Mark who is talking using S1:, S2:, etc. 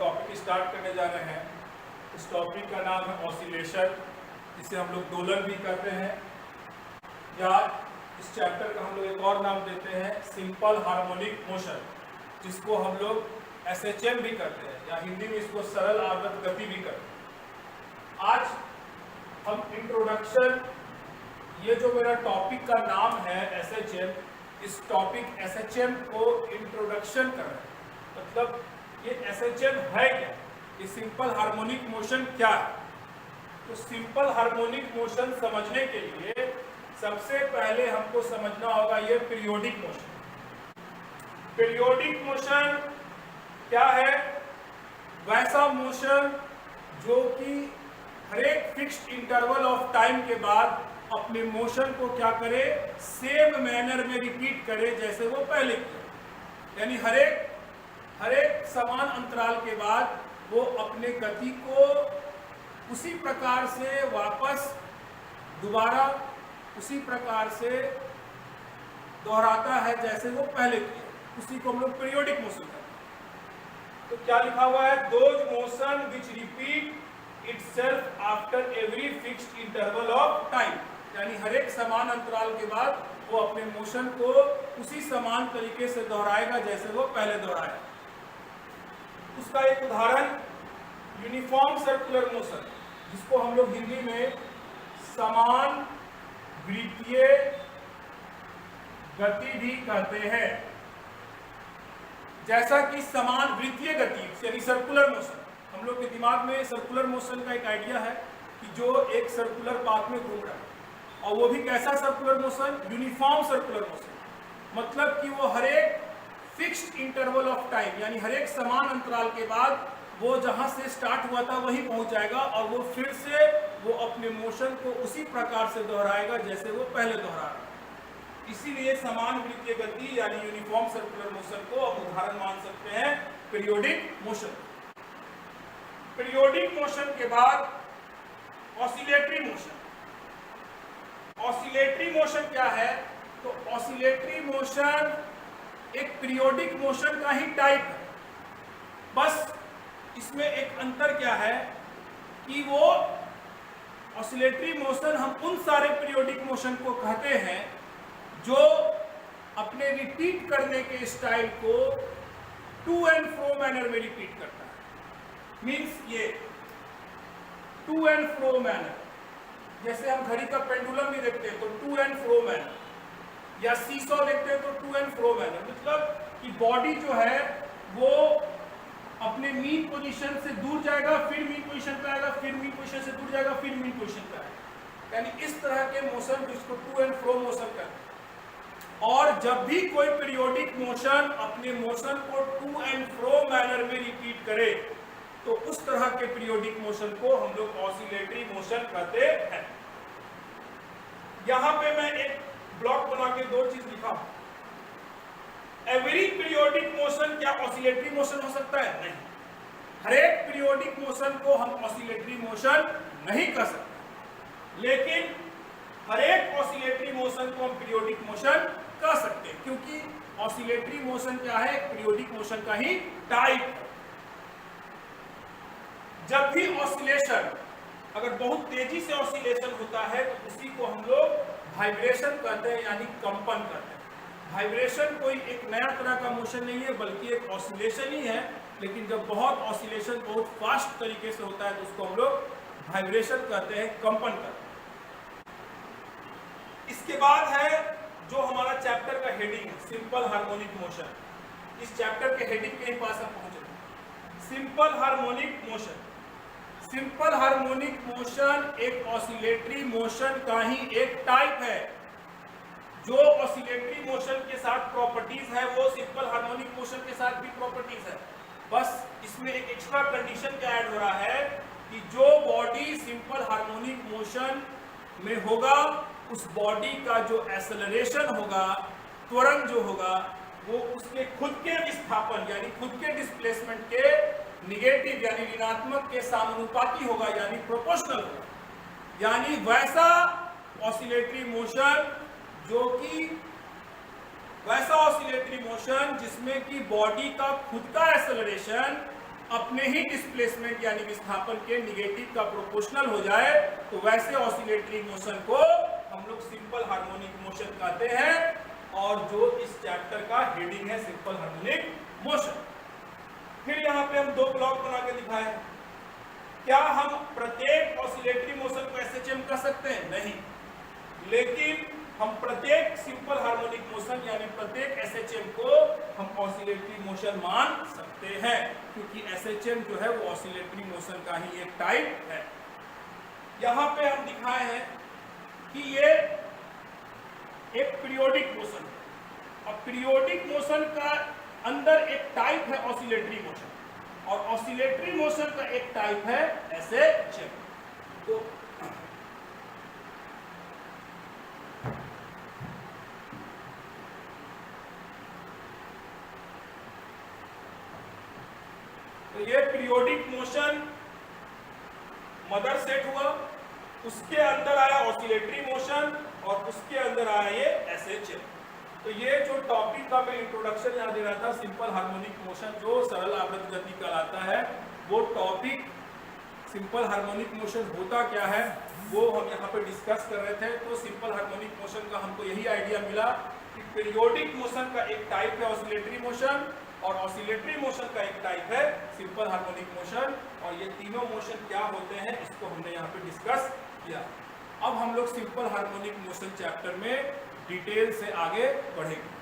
S1: Topic start करने जा रहे हैं। इस टॉपिक का नाम है ऑसिलेशन, जिसे हम लोग दोलन भी कहते हैं, या इस चैप्टर का हम लोग एक और नाम देते हैं सिंपल हार्मोनिक मोशन, जिसको हम लोग SHM भी कहते हैं, या हिंदी में इसको सरल आवर्त गति भी कहते हैं। आज हम इंट्रोडक्शन, ये जो मेरा टॉपिक का नाम है SHM, इस टॉपिक SHM को इंट्रोडक्शन कर रहे हैं। मतलब ये SHM है क्या, ये सिंपल हार्मोनिक मोशन क्या है। तो सिंपल हार्मोनिक मोशन समझने के लिए सबसे पहले हमको समझना होगा ये पीरियोडिक मोशन। पीरियोडिक मोशन क्या है? वैसा मोशन जो कि हर एक फिक्स्ड इंटरवल ऑफ टाइम के बाद अपने मोशन को क्या करे, सेम मैनर में रिपीट करे जैसे वो पहले किया। यानी हर एक समान अंतराल के बाद वो अपने गति को उसी प्रकार से वापस दोबारा उसी प्रकार से दोहराता है जैसे वो पहले किया। उसी को हम लोग पीरियोडिक मोशन कहते हैं। तो क्या लिखा हुआ है? Those motion which repeat itself after every fixed interval of time. यानी हर एक समान अंतराल के बाद वो अपने मोशन को उसी समान तरीके से दोहराएगा जैसे वो पहले दोहराया। उसका एक उदाहरण यूनिफॉर्म सर्कुलर मोशन, जिसको हम लोग हिंदी में समान वृत्तीय गति भी कहते हैं। जैसा कि समान वृत्तीय गति यानी सर्कुलर मोशन, हम लोग के दिमाग में सर्कुलर मोशन का एक आइडिया है कि जो एक सर्कुलर पाथ में घूम रहा है, और वो भी कैसा circular motion? Uniform circular motion. मतलब कि वो हर एक फिक्स्ड इंटरवल ऑफ टाइम, यानी हर एक समान अंतराल के बाद वो जहां से स्टार्ट हुआ था वहीं पहुंच जाएगा, और वो फिर से वो अपने मोशन को उसी प्रकार से दोहराएगा जैसे वो पहले दोहराया। इसीलिए समान वृत्तीय गति यानी यूनिफॉर्म सर्कुलर मोशन को अब उदाहरण मान सकते हैं पीरियोडिक मोशन। पीरियोडिक मोशन के बाद ऑसिलेटरी मोशन। ऑसिलेटरी मोशन क्या है? तो ऑसिलेटरी मोशन एक पीरियोडिक मोशन का ही टाइप है। बस इसमें एक अंतर क्या है कि वो ऑसिलेटरी मोशन हम उन सारे पीरियोडिक मोशन को कहते हैं जो अपने रिपीट करने के स्टाइल को टू एंड फ्रो मैनर में रिपीट करता है। मींस ये टू एंड फ्रो मैनर, जैसे हम घड़ी का पेंडुलम भी देखते हैं तो टू एंड फ्रो मैनर, या सीसॉ देखते हैं तो टू एंड फ्रो मैनर। मतलब कि बॉडी जो है वो अपने मीन पोजीशन से दूर जाएगा, फिर मीन पोजीशन पे आएगा, फिर मीन पोजीशन से दूर जाएगा, फिर मीन पोजीशन पे आएगा। यानी इस तरह के मोशन जिसको टू एंड फ्रो मोशन कहते हैं। और जब भी कोई पीरियोडिक मोशन अपने मोशन को टू एंड फ्रो मैनर में रिपीट करे तो उस तरह के पीरियोडिक मोशन को हम लोग ऑसिलेटरी मोशन कहते हैं। यहां पे मैं एक ब्लॉक बना के दो चीज लिखा। एवरी पीरियोडिक मोशन क्या ऑसिलेटरी मोशन हो सकता है? नहीं। हर एक पीरियोडिक मोशन को हम ऑसिलेटरी मोशन नहीं कह सकते, लेकिन हर एक ऑसिलेटरी मोशन को हम पीरियोडिक मोशन कह सकते हैं, क्योंकि ऑसिलेटरी मोशन क्या है? पीरियोडिक मोशन का ही टाइप है। जब भी ऑसिलेशन, अगर बहुत तेजी से ऑसिलेशन होता है तो उसी को हम लोग वाइब्रेशन कहते हैं, यानी कंपन कहते हैं। वाइब्रेशन कोई एक नया तरह का मोशन नहीं है, बल्कि एक ऑसिलेशन ही है। लेकिन जब बहुत ऑसिलेशन बहुत फास्ट तरीके से होता है तो उसको हम लोग वाइब्रेशन कहते हैं, कंपन कहते हैं। इसके बाद है जो हमारा चैप्टर का हेडिंग है, सिंपल हार्मोनिक मोशन। इस चैप्टर के हेडिंग के ही पास हम पहुंचे। Simple harmonic motion. Simple harmonic motion एक ऑसिलेटरी मोशन का ही एक टाइप है। जो ऑसिलेटरी मोशन के साथ प्रॉपर्टीज है वो सिंपल हार्मोनिक मोशन के साथ भी प्रॉपर्टीज है। बस इसमें एक एक्स्ट्रा कंडीशन क्या ऐड हो रहा है कि जो बॉडी सिंपल हार्मोनिक मोशन में होगा उस बॉडी का जो एक्सेलरेशन होगा, त्वरण जो होगा, वो उसके खुद के विस्थापन यानी खुद के डिस्प्लेसमेंट के निगेटिव यानी ऋणात्मक के समानुपाती होगा, यानी प्रोपोर्शनल होगा। यानी वैसा ऑसिलेटरी मोशन जो कि वैसा ऑसिलेटरी मोशन जिसमें कि बॉडी का खुद का एक्सेलरेशन अपने ही डिस्प्लेसमेंट यानी विस्थापन के निगेटिव का प्रोपोर्शनल हो जाए तो वैसे ऑसिलेटरी मोशन को हम लोग सिंपल हार्मोनिक मोशन कहते हैं, और जो इस चैप्टर का हेडिंग है सिंपल हार्मोनिक मोशन। फिर यहाँ पे हम दो ब्लॉक बना के दिखाए। क्या हम प्रत्येक ऑसिलेटरी मोशन को एसएचएम कह सकते हैं? नहीं, लेकिन हम प्रत्येक सिंपल हार्मोनिक मोशन यानी प्रत्येक एसएचएम को हम ऑसिलेटरी मोशन मान सकते हैं, क्योंकि एसएचएम जो है वो ऑसिलेटरी मोशन का ही एक टाइप है। यहां पे हम दिखाए हैं कि ये एक पीरियोडिक मोशन है, और पीरियोडिक मोशन का अंदर एक टाइप है ऑसिलेटरी मोशन, और ऑसिलेटरी मोशन का एक टाइप है एसएचएम। तो ये पीरियोडिक मोशन मदर सेट हुआ, उसके अंदर आया ऑसिलेटरी मोशन, और उसके अंदर आया ये एसएचएम। तो ये जो टॉपिक का मैं इंट्रोडक्शन यहाँ दे रहा था, सिंपल हार्मोनिक मोशन जो सरल आवृत गति कहलाता है, वो टॉपिक सिंपल हार्मोनिक मोशन होता क्या है वो हम यहाँ पे डिस्कस कर रहे थे। तो सिंपल हार्मोनिक मोशन का हमको यही आइडिया मिला कि पीरियोडिक मोशन का एक टाइप है ऑसिलेटरी मोशन, और ऑसिलेटरी मोशन का एक टाइप है सिंपल हार्मोनिक मोशन, और ये तीनों मोशन क्या होते हैं इसको हमने यहाँ पे डिस्कस किया। अब हम लोग सिंपल हार्मोनिक मोशन चैप्टर में डिटेल से आगे बढ़ेंगे।